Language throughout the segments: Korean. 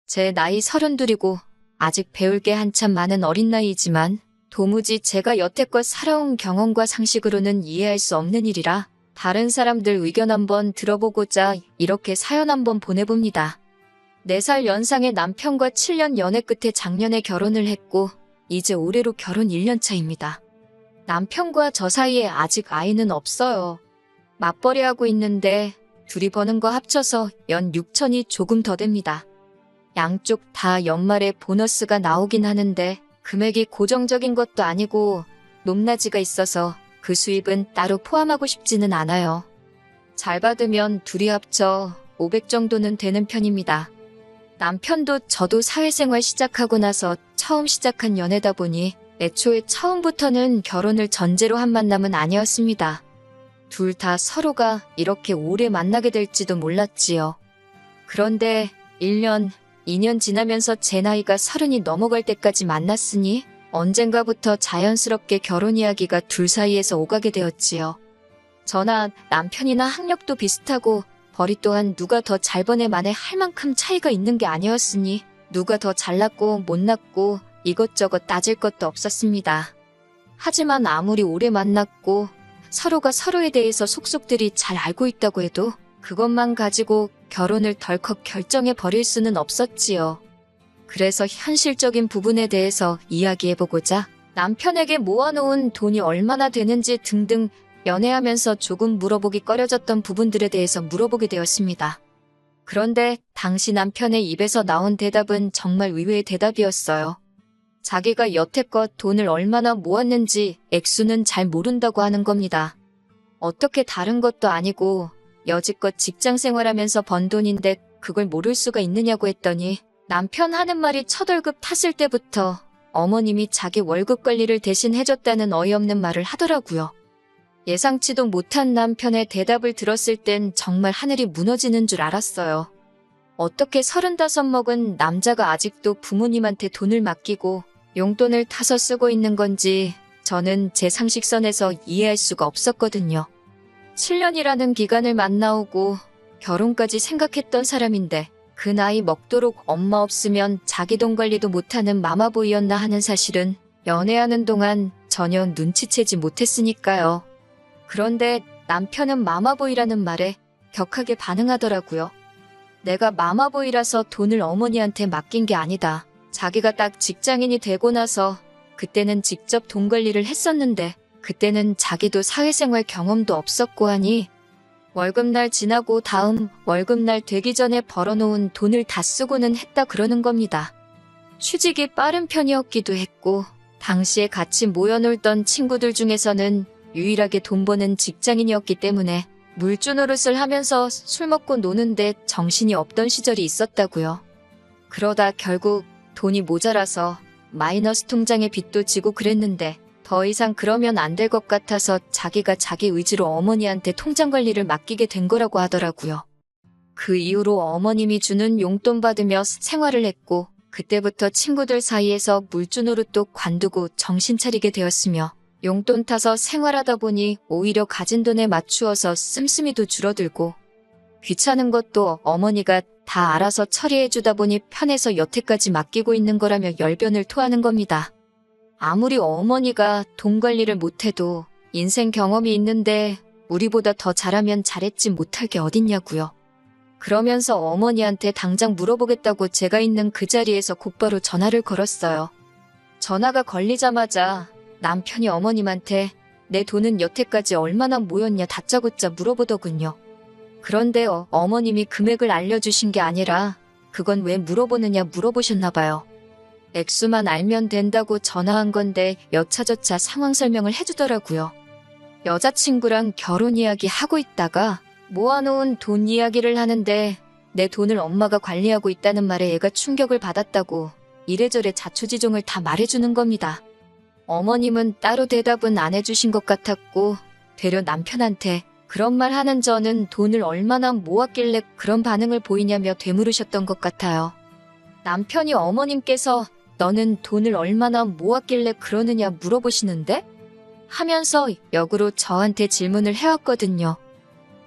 제 나이 32이고 아직 배울 게 한참 많은 어린 나이이지만 도무지 제가 여태껏 살아온 경험과 상식으로는 이해할 수 없는 일이라 다른 사람들 의견 한번 들어보고자 이렇게 사연 한번 보내봅니다. 4살 연상의 남편과 7년 연애 끝에 작년에 결혼을 했고 이제 올해로 결혼 1년 차입니다. 남편과 저 사이에 아직 아이는 없어요. 맞벌이하고 있는데 둘이 버는 거 합쳐서 연 6천이 조금 더 됩니다. 양쪽 다 연말에 보너스가 나오긴 하는데 금액이 고정적인 것도 아니고 높낮이가 있어서 그 수입은 따로 포함하고 싶지는 않아요. 잘 받으면 둘이 합쳐 500 정도는 되는 편입니다. 남편도 저도 사회생활 시작하고 나서 처음 시작한 연애다 보니 애초에 처음부터는 결혼을 전제로 한 만남은 아니었습니다. 둘 다 서로가 이렇게 오래 만나게 될지도 몰랐지요. 그런데 1년, 2년 지나면서 제 나이가 30이 넘어갈 때까지 만났으니 언젠가부터 자연스럽게 결혼 이야기가 둘 사이에서 오가게 되었지요. 저나 남편이나 학력도 비슷하고 벌이 또한 누가 더 잘 버네 만에 할 만큼 차이가 있는 게 아니었으니 누가 더 잘났고 못났고 이것저것 따질 것도 없었습니다. 하지만 아무리 오래 만났고 서로가 서로에 대해서 속속들이 잘 알고 있다고 해도 그것만 가지고 결혼을 덜컥 결정해 버릴 수는 없었지요. 그래서 현실적인 부분에 대해서 이야기해보고자 남편에게 모아놓은 돈이 얼마나 되는지 등등 연애하면서 조금 물어보기 꺼려졌던 부분들에 대해서 물어보게 되었습니다. 그런데 당시 남편의 입에서 나온 대답은 정말 의외의 대답이었어요. 자기가 여태껏 돈을 얼마나 모았는지 액수는 잘 모른다고 하는 겁니다. 어떻게 다른 것도 아니고 여지껏 직장 생활하면서 번 돈인데 그걸 모를 수가 있느냐고 했더니 남편 하는 말이 첫 월급 탔을 때부터 어머님이 자기 월급 관리를 대신 해줬다는 어이없는 말을 하더라고요. 예상치도 못한 남편의 대답을 들었을 땐 정말 하늘이 무너지는 줄 알았어요. 어떻게 35 먹은 남자가 아직도 부모님한테 돈을 맡기고 용돈을 타서 쓰고 있는 건지 저는 제 상식선에서 이해할 수가 없었거든요. 7년이라는 기간을 만나오고 결혼까지 생각했던 사람인데 그 나이 먹도록 엄마 없으면 자기 돈 관리도 못하는 마마보이였나 하는 사실은 연애하는 동안 전혀 눈치채지 못했으니까요. 그런데 남편은 마마보이라는 말에 격하게 반응하더라고요. 내가 마마보이라서 돈을 어머니한테 맡긴 게 아니다. 자기가 딱 직장인이 되고 나서 그때는 직접 돈 관리를 했었는데 그때는 자기도 사회생활 경험도 없었고 하니 월급날 지나고 다음 월급날 되기 전에 벌어놓은 돈을 다 쓰고는 했다 그러는 겁니다. 취직이 빠른 편이었기도 했고 당시에 같이 모여놀던 친구들 중에서는 유일하게 돈 버는 직장인이었기 때문에 물주 노릇을 하면서 술 먹고 노는데 정신이 없던 시절이 있었다고요. 그러다 결국 돈이 모자라서 마이너스 통장에 빚도 지고 그랬는데 더 이상 그러면 안 될 것 같아서 자기가 자기 의지로 어머니한테 통장 관리를 맡기게 된 거라고 하더라고요. 그 이후로 어머님이 주는 용돈 받으며 생활을 했고 그때부터 친구들 사이에서 물주 노릇도 관두고 정신 차리게 되었으며 용돈 타서 생활하다 보니 오히려 가진 돈에 맞추어서 씀씀이도 줄어들고 귀찮은 것도 어머니가 다 알아서 처리해주다 보니 편해서 여태까지 맡기고 있는 거라며 열변을 토하는 겁니다. 아무리 어머니가 돈 관리를 못해도 인생 경험이 있는데 우리보다 더 잘하면 잘했지 못할 게 어딨냐고요. 그러면서 어머니한테 당장 물어보겠다고 제가 있는 그 자리에서 곧바로 전화를 걸었어요. 전화가 걸리자마자 남편이 어머님한테 내 돈은 여태까지 얼마나 모였냐 다짜고짜 물어보더군요. 그런데 어머님이 금액을 알려주신 게 아니라 그건 왜 물어보느냐 물어보셨나 봐요. 액수만 알면 된다고 전화한 건데 여차저차 상황 설명을 해주더라고요. 여자친구랑 결혼 이야기 하고 있다가 모아놓은 돈 이야기를 하는데 내 돈을 엄마가 관리하고 있다는 말에 얘가 충격을 받았다고 이래저래 자초지종을 다 말해주는 겁니다. 어머님은 따로 대답은 안 해주신 것 같았고 되려 남편한테 그런 말 하는 저는 돈을 얼마나 모았길래 그런 반응을 보이냐며 되물으셨던 것 같아요. 남편이 어머님께서 너는 돈을 얼마나 모았길래 그러느냐 물어보시는데? 하면서 역으로 저한테 질문을 해왔거든요.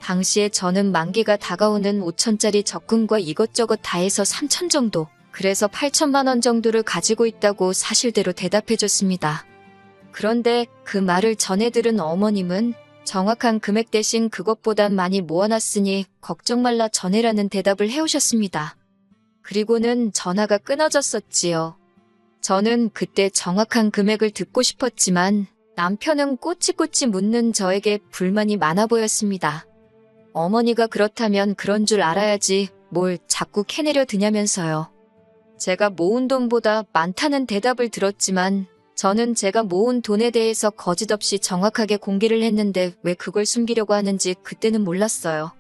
당시에 저는 만기가 다가오는 5천짜리 적금과 이것저것 다 해서 3천 정도, 그래서 8천만 원 정도를 가지고 있다고 사실대로 대답해줬습니다. 그런데 그 말을 전해 들은 어머님은 정확한 금액 대신 그것보단 많이 모아놨으니 걱정 말라 전해라는 대답을 해오셨습니다. 그리고는 전화가 끊어졌었지요. 저는 그때 정확한 금액을 듣고 싶었지만 남편은 꼬치꼬치 묻는 저에게 불만이 많아 보였습니다. 어머니가 그렇다면 그런 줄 알아야지 뭘 자꾸 캐내려 드냐면서요. 제가 모은 돈보다 많다는 대답을 들었지만 저는 제가 모은 돈에 대해서 거짓없이 정확하게 공개를 했는데 왜 그걸 숨기려고 하는지 그때는 몰랐어요.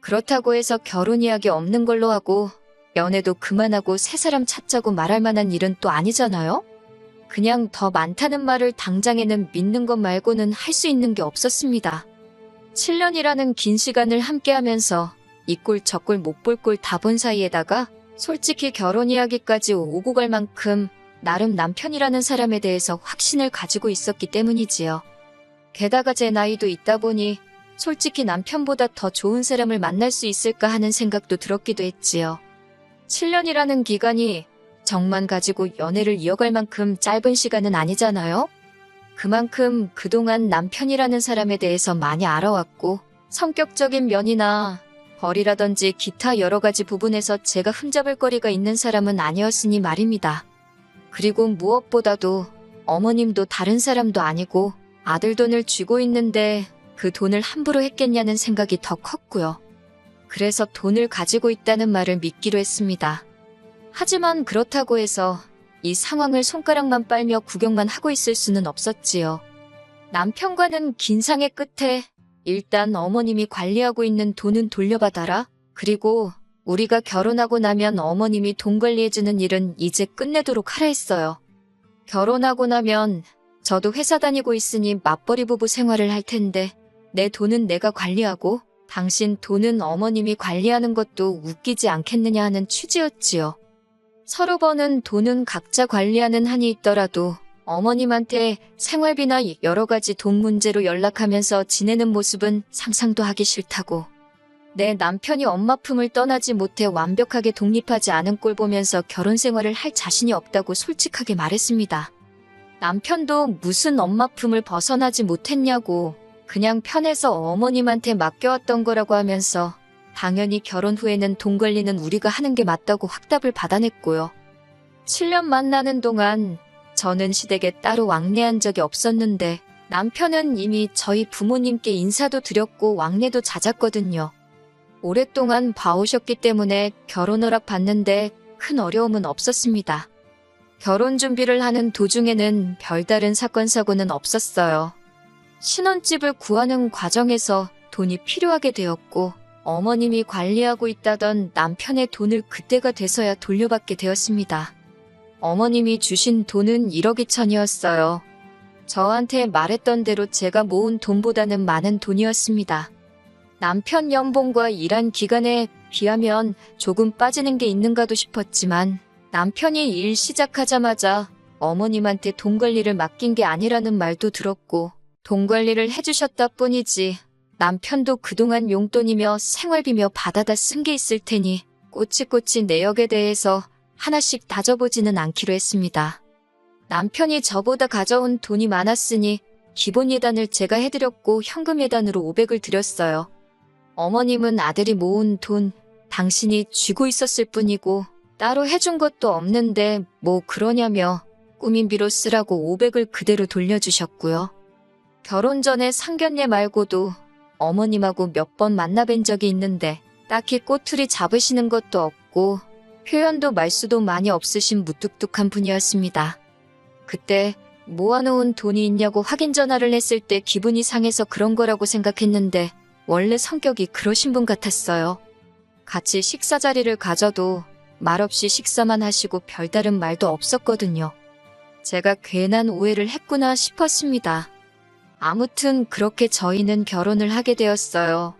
그렇다고 해서 결혼 이야기 없는 걸로 하고 연애도 그만하고 새 사람 찾자고 말할 만한 일은 또 아니잖아요? 그냥 더 많다는 말을 당장에는 믿는 것 말고는 할 수 있는 게 없었습니다. 7년이라는 긴 시간을 함께하면서 이 꼴 저 꼴 못 볼 꼴 다 본 사이에다가 솔직히 결혼 이야기까지 오고 갈 만큼 나름 남편이라는 사람에 대해서 확신을 가지고 있었기 때문이지요. 게다가 제 나이도 있다 보니 솔직히 남편보다 더 좋은 사람을 만날 수 있을까 하는 생각도 들었기도 했지요. 7년이라는 기간이 정만 가지고 연애를 이어갈 만큼 짧은 시간은 아니잖아요? 그만큼 그동안 남편이라는 사람에 대해서 많이 알아왔고 성격적인 면이나 벌이라든지 기타 여러 가지 부분에서 제가 흠잡을 거리가 있는 사람은 아니었으니 말입니다. 그리고 무엇보다도 어머님도 다른 사람도 아니고 아들 돈을 쥐고 있는데 그 돈을 함부로 했겠냐는 생각이 더 컸고요. 그래서 돈을 가지고 있다는 말을 믿기로 했습니다. 하지만 그렇다고 해서 이 상황을 손가락만 빨며 구경만 하고 있을 수는 없었지요. 남편과는 긴 상의 끝에 일단 어머님이 관리하고 있는 돈은 돌려받아라. 그리고 우리가 결혼하고 나면 어머님이 돈 관리해주는 일은 이제 끝내도록 하라 했어요. 결혼하고 나면 저도 회사 다니고 있으니 맞벌이 부부 생활을 할 텐데 내 돈은 내가 관리하고 당신 돈은 어머님이 관리하는 것도 웃기지 않겠느냐 하는 취지였지요. 서로 버는 돈은 각자 관리하는 한이 있더라도 어머님한테 생활비나 여러 가지 돈 문제로 연락하면서 지내는 모습은 상상도 하기 싫다고. 내 남편이 엄마 품을 떠나지 못해 완벽하게 독립하지 않은 꼴 보면서 결혼 생활을 할 자신이 없다고 솔직하게 말했습니다. 남편도 무슨 엄마 품을 벗어나지 못했냐고 그냥 편해서 어머님한테 맡겨왔던 거라고 하면서 당연히 결혼 후에는 돈 관리는 우리가 하는 게 맞다고 확답을 받아냈고요. 7년 만나는 동안 저는 시댁에 따로 왕래한 적이 없었는데 남편은 이미 저희 부모님께 인사도 드렸고 왕래도 잦았거든요. 오랫동안 봐오셨기 때문에 결혼 허락 받는데 큰 어려움은 없었습니다. 결혼 준비를 하는 도중에는 별다른 사건 사고는 없었어요. 신혼집을 구하는 과정에서 돈이 필요하게 되었고 어머님이 관리하고 있다던 남편의 돈을 그때가 돼서야 돌려받게 되었습니다. 어머님이 주신 돈은 1억 2천이었어요. 저한테 말했던 대로 제가 모은 돈보다는 많은 돈이었습니다. 남편 연봉과 일한 기간에 비하면 조금 빠지는 게 있는가도 싶었지만 남편이 일 시작하자마자 어머님한테 돈 관리를 맡긴 게 아니라는 말도 들었고 돈 관리를 해주셨다 뿐이지 남편도 그동안 용돈이며 생활비며 받아다 쓴 게 있을 테니 꼬치꼬치 내역에 대해서 하나씩 다져보지는 않기로 했습니다. 남편이 저보다 가져온 돈이 많았으니 기본 예단을 제가 해드렸고 현금 예단으로 500을 드렸어요. 어머님은 아들이 모은 돈 당신이 쥐고 있었을 뿐이고 따로 해준 것도 없는데 뭐 그러냐며 꾸민비로 쓰라고 500을 그대로 돌려주셨고요. 결혼 전에 상견례 말고도 어머님하고 몇 번 만나뵌 적이 있는데 딱히 꼬투리 잡으시는 것도 없고 표현도 말수도 많이 없으신 무뚝뚝한 분이었습니다. 그때 모아놓은 돈이 있냐고 확인 전화를 했을 때 기분이 상해서 그런 거라고 생각했는데 원래 성격이 그러신 분 같았어요. 같이 식사 자리를 가져도 말없이 식사만 하시고 별다른 말도 없었거든요. 제가 괜한 오해를 했구나 싶었습니다. 아무튼 그렇게 저희는 결혼을 하게 되었어요.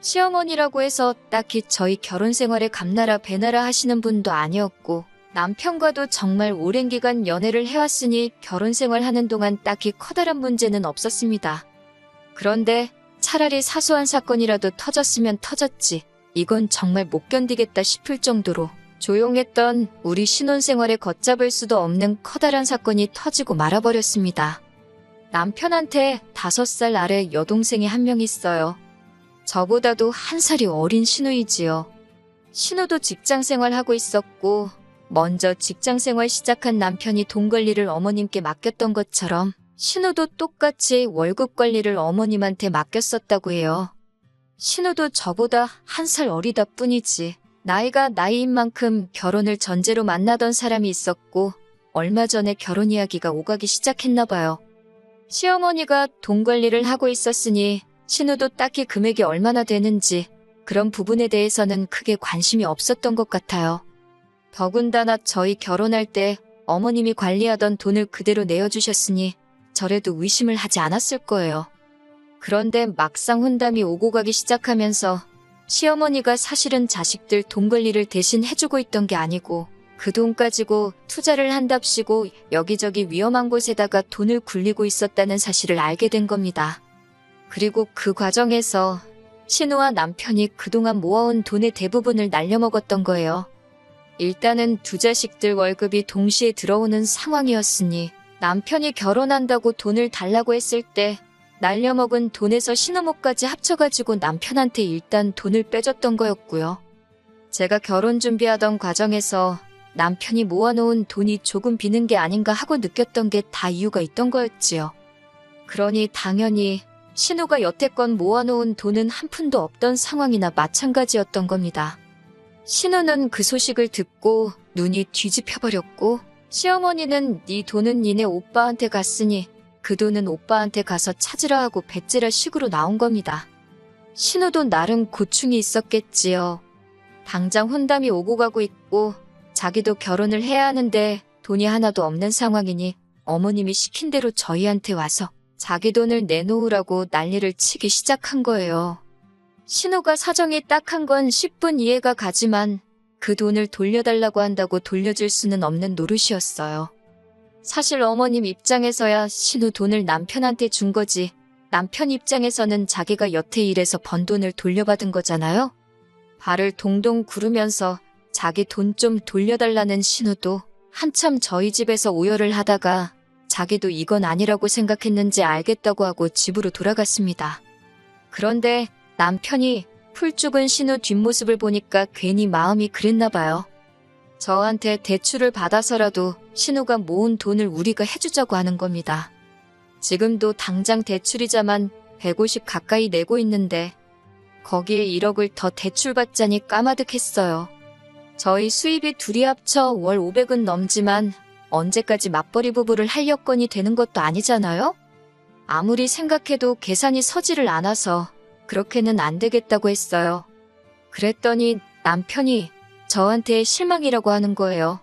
시어머니라고 해서 딱히 저희 결혼 생활에 감나라 배나라 하시는 분도 아니었고 남편과도 정말 오랜 기간 연애를 해왔으니 결혼 생활하는 동안 딱히 커다란 문제는 없었습니다. 그런데 차라리 사소한 사건이라도 터졌으면 터졌지 이건 정말 못 견디겠다 싶을 정도로 조용했던 우리 신혼생활에 걷잡을 수도 없는 커다란 사건이 터지고 말아버렸습니다. 남편한테 5살 아래 여동생이 한 명 있어요. 저보다도 한 살이 어린 신우이지요. 신우도 직장생활 하고 있었고 먼저 직장생활 시작한 남편이 돈 관리를 어머님께 맡겼던 것처럼 신우도 똑같이 월급 관리를 어머님한테 맡겼었다고 해요. 신우도 저보다 한 살 어리다 뿐이지 나이가 나이인 만큼 결혼을 전제로 만나던 사람이 있었고 얼마 전에 결혼 이야기가 오가기 시작했나 봐요. 시어머니가 돈 관리를 하고 있었으니 신우도 딱히 금액이 얼마나 되는지 그런 부분에 대해서는 크게 관심이 없었던 것 같아요. 더군다나 저희 결혼할 때 어머님이 관리하던 돈을 그대로 내어주셨으니 저래도 의심을 하지 않았을 거예요. 그런데 막상 혼담이 오고 가기 시작하면서 시어머니가 사실은 자식들 돈 관리를 대신 해주고 있던 게 아니고 그 돈 가지고 투자를 한답시고 여기저기 위험한 곳에다가 돈을 굴리고 있었다는 사실을 알게 된 겁니다. 그리고 그 과정에서 신우와 남편이 그동안 모아온 돈의 대부분을 날려먹었던 거예요. 일단은 두 자식들 월급이 동시에 들어오는 상황이었으니 남편이 결혼한다고 돈을 달라고 했을 때 날려먹은 돈에서 신우목까지 합쳐가지고 남편한테 일단 돈을 빼줬던 거였고요. 제가 결혼 준비하던 과정에서 남편이 모아놓은 돈이 조금 비는 게 아닌가 하고 느꼈던 게 다 이유가 있던 거였지요. 그러니 당연히 신우가 여태껏 모아놓은 돈은 한 푼도 없던 상황이나 마찬가지였던 겁니다. 신우는 그 소식을 듣고 눈이 뒤집혀버렸고 시어머니는 네 돈은 니네 오빠한테 갔으니 그 돈은 오빠한테 가서 찾으라 하고 배째라 식으로 나온 겁니다. 신우도 나름 고충이 있었겠지요. 당장 혼담이 오고 가고 있고 자기도 결혼을 해야 하는데 돈이 하나도 없는 상황이니 어머님이 시킨 대로 저희한테 와서 자기 돈을 내놓으라고 난리를 치기 시작한 거예요. 신우가 사정이 딱한 건 10분 이해가 가지만 그 돈을 돌려달라고 한다고 돌려줄 수는 없는 노릇이었어요. 사실 어머님 입장에서야 신우 돈을 남편한테 준 거지 남편 입장에서는 자기가 여태 일해서 번 돈을 돌려받은 거잖아요. 발을 동동 구르면서 자기 돈 좀 돌려달라는 신우도 한참 저희 집에서 오열을 하다가 자기도 이건 아니라고 생각했는지 알겠다고 하고 집으로 돌아갔습니다. 그런데 남편이 풀 죽은 신우 뒷모습을 보니까 괜히 마음이 그랬나 봐요. 저한테 대출을 받아서라도 신우가 모은 돈을 우리가 해주자고 하는 겁니다. 지금도 당장 대출이자만 150 가까이 내고 있는데 거기에 1억을 더 대출받자니 까마득했어요. 저희 수입이 둘이 합쳐 월 500은 넘지만 언제까지 맞벌이 부부를 할 여건이 되는 것도 아니잖아요? 아무리 생각해도 계산이 서지를 않아서 그렇게는 안 되겠다고 했어요. 그랬더니 남편이 저한테 실망이라고 하는 거예요.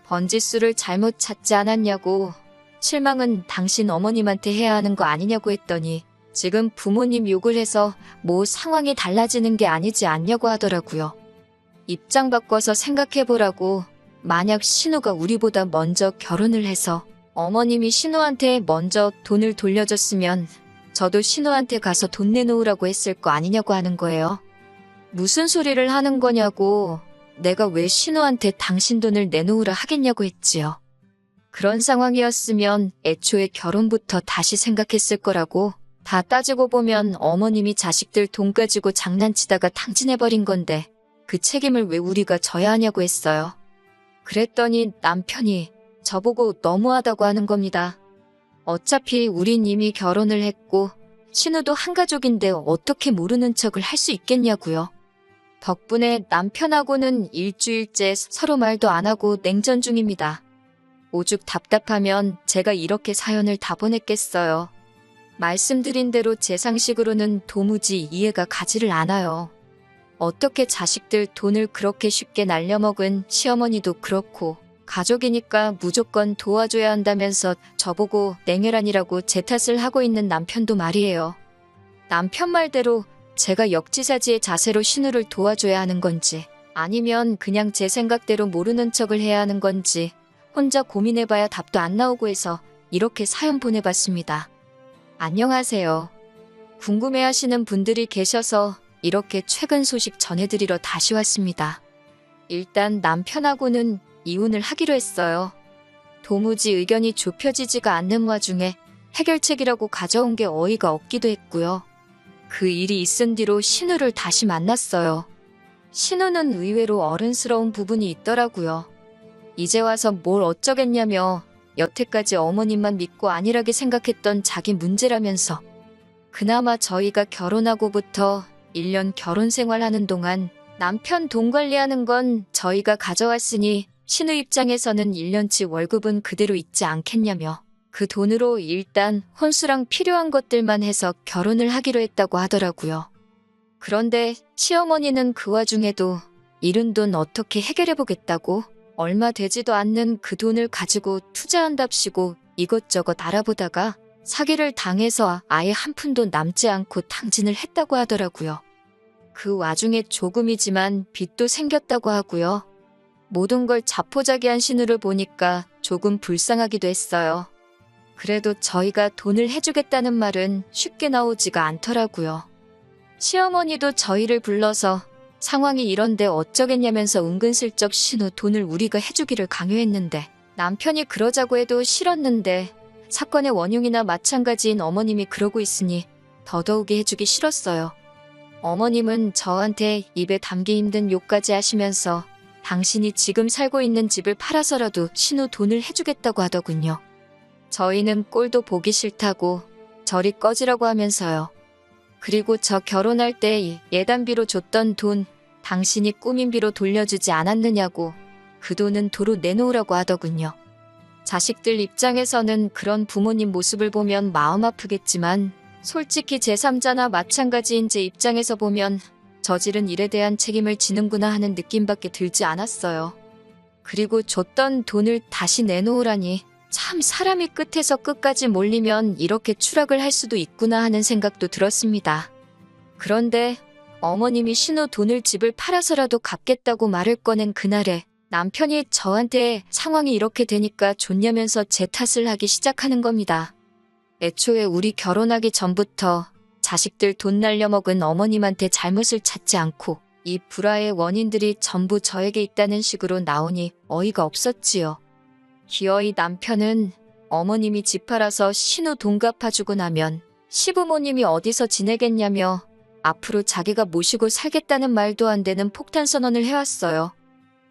번지수를 잘못 찾지 않았냐고 실망은 당신 어머님한테 해야 하는 거 아니냐고 했더니 지금 부모님 욕을 해서 뭐 상황이 달라지는 게 아니지 않냐고 하더라고요. 입장 바꿔서 생각해보라고 만약 신우가 우리보다 먼저 결혼을 해서 어머님이 신우한테 먼저 돈을 돌려줬으면 저도 신우한테 가서 돈 내놓으라고 했을 거 아니냐고 하는 거예요. 무슨 소리를 하는 거냐고 내가 왜 신우한테 당신 돈을 내놓으라 하겠냐고 했지요. 그런 상황이었으면 애초에 결혼부터 다시 생각했을 거라고 다 따지고 보면 어머님이 자식들 돈 가지고 장난치다가 탕진해버린 건데 그 책임을 왜 우리가 져야 하냐고 했어요. 그랬더니 남편이 저보고 너무하다고 하는 겁니다. 어차피 우린 이미 결혼을 했고 신우도 한 가족인데 어떻게 모르는 척을 할 수 있겠냐고요. 덕분에 남편하고는 일주일째 서로 말도 안 하고 냉전 중입니다. 오죽 답답하면 제가 이렇게 사연을 다 보냈겠어요. 말씀드린 대로 제 상식으로는 도무지 이해가 가지를 않아요. 어떻게 자식들 돈을 그렇게 쉽게 날려먹은 시어머니도 그렇고 가족이니까 무조건 도와줘야 한다면서 저보고 냉혈한이라고 제 탓을 하고 있는 남편도 말이에요. 남편 말대로 제가 역지사지의 자세로 신우를 도와줘야 하는 건지 아니면 그냥 제 생각대로 모르는 척을 해야 하는 건지 혼자 고민해봐야 답도 안 나오고 해서 이렇게 사연 보내봤습니다. 안녕하세요. 궁금해하시는 분들이 계셔서 이렇게 최근 소식 전해드리러 다시 왔습니다. 일단 남편하고는 이혼을 하기로 했어요. 도무지 의견이 좁혀지지가 않는 와중에 해결책이라고 가져온 게 어이가 없기도 했고요. 그 일이 있은 뒤로 신우를 다시 만났어요. 신우는 의외로 어른스러운 부분이 있더라고요. 이제 와서 뭘 어쩌겠냐며 여태까지 어머님만 믿고 안일하게 생각했던 자기 문제라면서 그나마 저희가 결혼하고부터 1년 결혼 생활하는 동안 남편 돈 관리하는 건 저희가 가져왔으니 신우 입장에서는 1년치 월급은 그대로 있지 않겠냐며 그 돈으로 일단 혼수랑 필요한 것들만 해서 결혼을 하기로 했다고 하더라고요. 그런데 시어머니는 그 와중에도 잃은 돈 어떻게 해결해보겠다고 얼마 되지도 않는 그 돈을 가지고 투자한답시고 이것저것 알아보다가 사기를 당해서 아예 한 푼도 남지 않고 탕진을 했다고 하더라고요. 그 와중에 조금이지만 빚도 생겼다고 하고요. 모든 걸 자포자기한 신우를 보니까 조금 불쌍하기도 했어요. 그래도 저희가 돈을 해주겠다는 말은 쉽게 나오지가 않더라고요. 시어머니도 저희를 불러서 상황이 이런데 어쩌겠냐면서 은근슬쩍 신우 돈을 우리가 해주기를 강요했는데 남편이 그러자고 해도 싫었는데 사건의 원흉이나 마찬가지인 어머님이 그러고 있으니 더더욱이 해주기 싫었어요. 어머님은 저한테 입에 담기 힘든 욕까지 하시면서 당신이 지금 살고 있는 집을 팔아서라도 신우 돈을 해주겠다고 하더군요. 저희는 꼴도 보기 싫다고 저리 꺼지라고 하면서요. 그리고 저 결혼할 때 예단비로 줬던 돈 당신이 꾸민비로 돌려주지 않았느냐고 그 돈은 도로 내놓으라고 하더군요. 자식들 입장에서는 그런 부모님 모습을 보면 마음 아프겠지만 솔직히 제3자나 마찬가지인 제 입장에서 보면 저지른 일에 대한 책임을 지는구나 하는 느낌밖에 들지 않았어요. 그리고 줬던 돈을 다시 내놓으라니 참 사람이 끝에서 끝까지 몰리면 이렇게 추락을 할 수도 있구나 하는 생각도 들었습니다. 그런데 어머님이 신우 돈을 집을 팔아서라도 갚겠다고 말을 꺼낸 그날에 남편이 저한테 상황이 이렇게 되니까 좋냐면서 제 탓을 하기 시작하는 겁니다. 애초에 우리 결혼하기 전부터 자식들 돈 날려먹은 어머님한테 잘못을 찾지 않고 이 불화의 원인들이 전부 저에게 있다는 식으로 나오니 어이가 없었지요. 기어이 남편은 어머님이 집 팔아서 신우 돈 갚아주고 나면 시부모님이 어디서 지내겠냐며 앞으로 자기가 모시고 살겠다는 말도 안 되는 폭탄 선언을 해왔어요.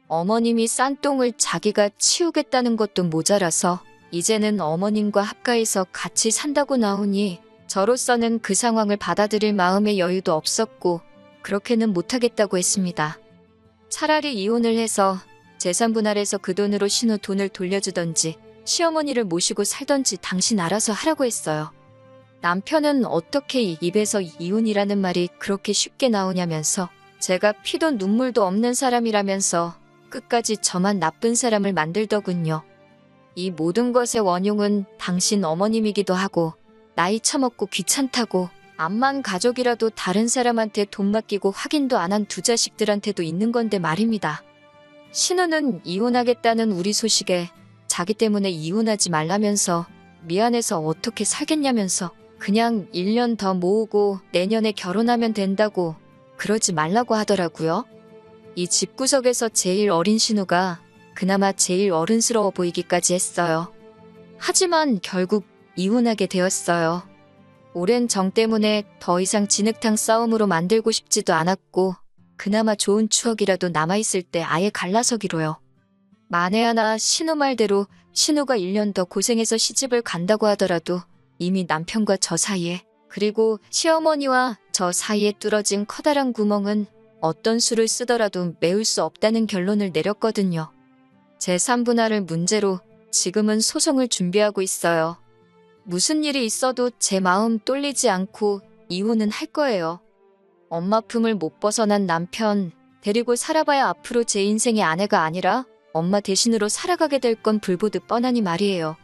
어머님이 싼 똥을 자기가 치우겠다는 것도 모자라서 이제는 어머님과 합가해서 같이 산다고 나오니 저로서는 그 상황을 받아들일 마음의 여유도 없었고 그렇게는 못하겠다고 했습니다. 차라리 이혼을 해서 재산 분할해서 그 돈으로 신우 돈을 돌려주던지 시어머니를 모시고 살던지 당신 알아서 하라고 했어요. 남편은 어떻게 입에서 이혼이라는 말이 그렇게 쉽게 나오냐면서 제가 피도 눈물도 없는 사람이라면서 끝까지 저만 나쁜 사람을 만들더군요. 이 모든 것의 원흉은 당신 어머님이기도 하고 나이 처먹고 귀찮다고 암만 가족이라도 다른 사람한테 돈 맡기고 확인도 안 한 두 자식들한테도 있는 건데 말입니다. 신우는 이혼하겠다는 우리 소식에 자기 때문에 이혼하지 말라면서 미안해서 어떻게 살겠냐면서 그냥 1년 더 모으고 내년에 결혼하면 된다고 그러지 말라고 하더라고요. 이 집구석에서 제일 어린 신우가 그나마 제일 어른스러워 보이기까지 했어요. 하지만 결국 이혼하게 되었어요. 오랜 정 때문에 더 이상 진흙탕 싸움으로 만들고 싶지도 않았고 그나마 좋은 추억이라도 남아있을 때 아예 갈라서기로요. 만에 하나 신우 말대로 신우가 1년 더 고생해서 시집을 간다고 하더라도 이미 남편과 저 사이에 그리고 시어머니와 저 사이에 뚫어진 커다란 구멍은 어떤 수를 쓰더라도 메울 수 없다는 결론을 내렸거든요. 제3분할을 문제로 지금은 소송을 준비하고 있어요. 무슨 일이 있어도 제 마음 떨리지 않고 이혼은 할 거예요. 엄마 품을 못 벗어난 남편 데리고 살아봐야 앞으로 제 인생의 아내가 아니라 엄마 대신으로 살아가게 될 건 불보듯 뻔하니 말이에요.